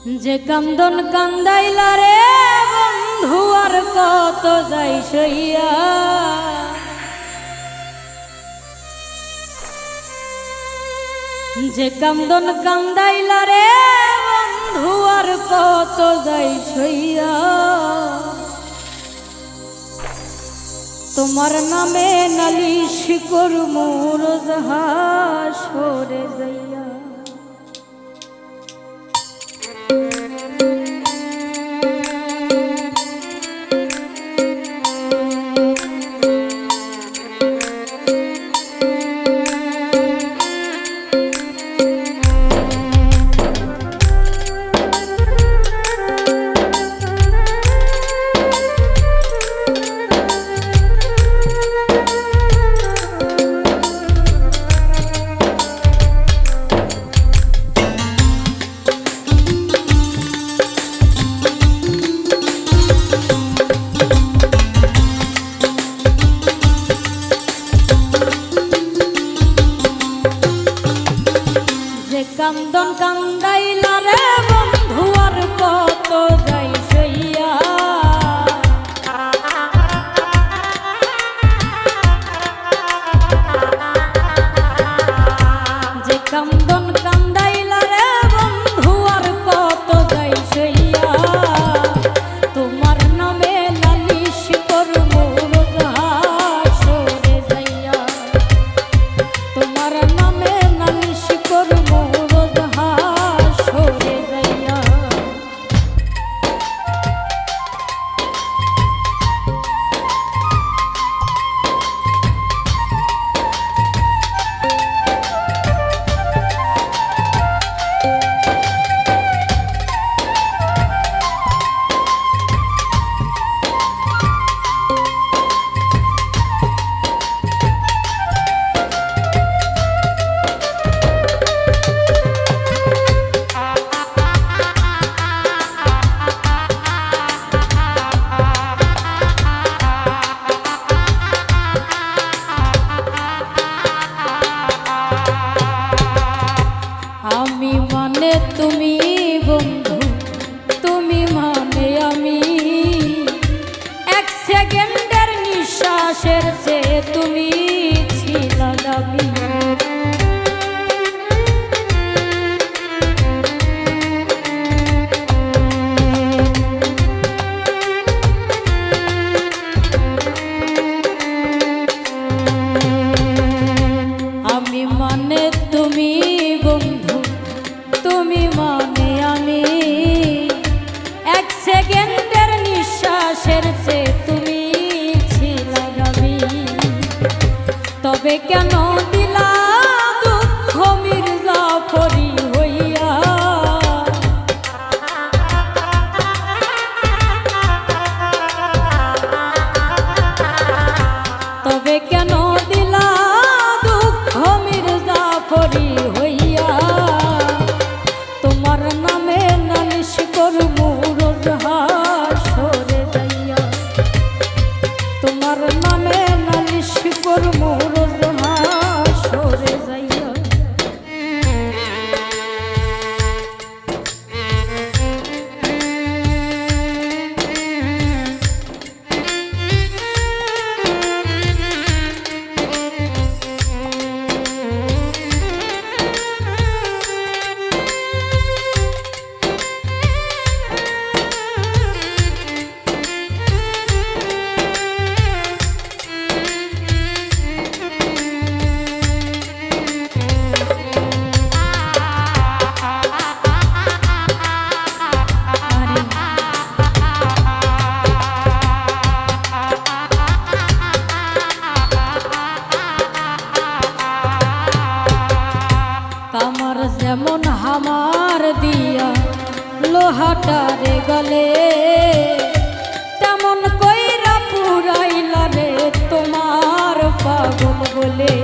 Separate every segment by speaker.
Speaker 1: যে কান্দন কান্দাইলা রে বন্ধু আর কত যাই সইয়া, যে কান্দন কান্দাইলা রে বন্ধু আর কত যাই সইয়া, তোমার নামে নালিশ করমু রোজ হাসরে যাইয়া। কান্দন কান্দাইলা রে বন্ধু আর কত যাই সইয়া, যে কান্দন কান্দাইলা রে বন্ধু আর কত যাই সইয়া, তোমার নামে নালিশ করমু রোজ হাসরে যাইয়া, তোমার নামে নালিশ করমু তুমি বন্ধু, তুমি মানে আমি, এক সেকেন্ডের নিঃশ্বাসের চেয়ে তুমি ছিলা দামি। আমি মানে তুমি বন্ধু, তুমি মানে আমি, এক সেকেন্ডের নিঃশ্বাসের চেয়ে তুমি ছিলা দামি। তবে কেন দিলা দুঃখ মির্জাফরি হইয়া, তবে কেন দিলা দুঃখ মির্জাফরি হইয়া, তোমার নামে নালিশ করমু রোজ হাসরে যাইয়া, তোমার নামে নালিশ করমু রোজ হাসরে যাইয়া। কামার যেমন হামার দিয়া লোহাটারে গলে, তেমন কইরা পুরাইলা রে তোমার পাগল বলে।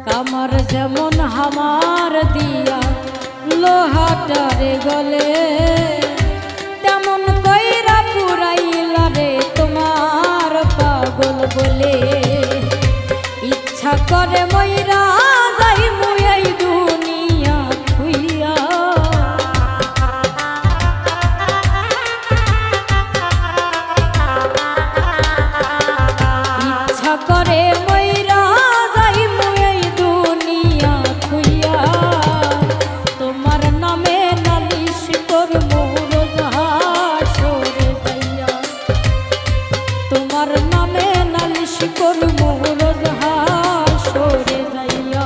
Speaker 1: কামার যেমন হামার দিয়া লোহাটারে গলে, করে মইরা যাই মুই এই দুনিয়া থুইয়া ইচ্ছা করে মইরা যাই মুই এই দুনিয়া থুইয়া তোমার নামে নালিশ করমু রোজ হাসরে যাইয়া তোমার নামে নালিশ করমু রোজ হাসরে যাইয়া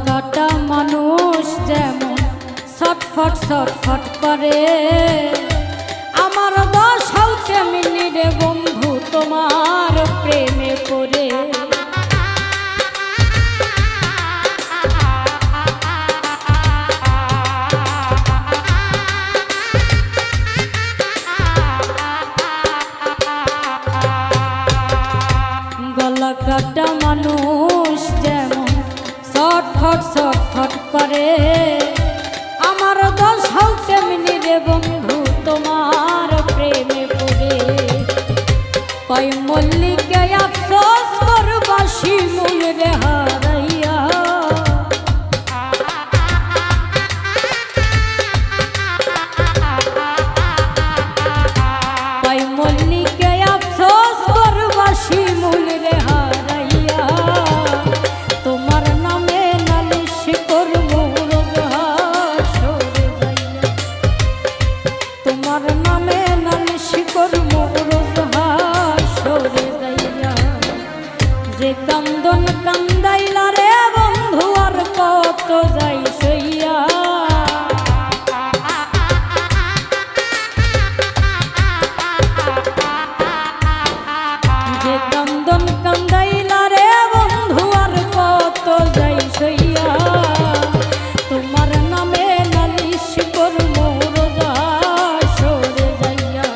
Speaker 1: কাটা মানুষ যেমন ছটফট ছটফট করে আমার দশাও কেমনি রে বন্ধু তোমার প্রেমে পড়ে গলা কাটা মানুষ যেমন ছটফট ছটফট করে আমার দশাও কেমনি রে বন্ধু তোমার প্রেমে পড়ে কয় মল্লিকে আফসোস করবাসি মূল রে হারাইয়া কয় মল্লিকে আফসোস করবাসি মূল রে হারাইয়া তোমার নামে নালিশ করমু রোজ হাসরে যাইয়া তোমার নামে নালিশ করমু রোজ হাসরে যাইয়া যে কান্দন কান্দাইলা রে বন্ধু আর কত যাই সইয়া যে কান্দন কান্দাইলা রে বন্ধু আর কত যাই সইয়া তোমার নামে নালিশ করমু রোজ হাসরে যাইয়া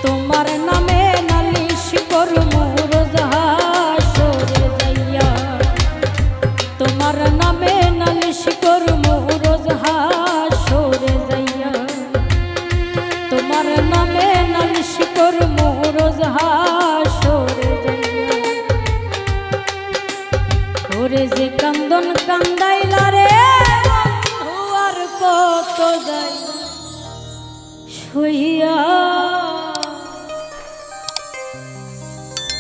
Speaker 1: তোমার নামে নালিশ করমু রোজ হাসরে যাইয়া তোমার নামে নালিশ করমু রোজ হাসরে যাইয়া তোমার নামে নালিশ করমু রোজ হাসরে যাইয়া ওরে যে কান্দন কান্দাইলা রে বন্ধু আর কত যাই সইয়া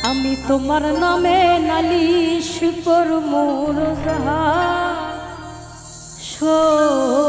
Speaker 1: আমি তোমার নামে নালিশ করমু রোজ হাসরে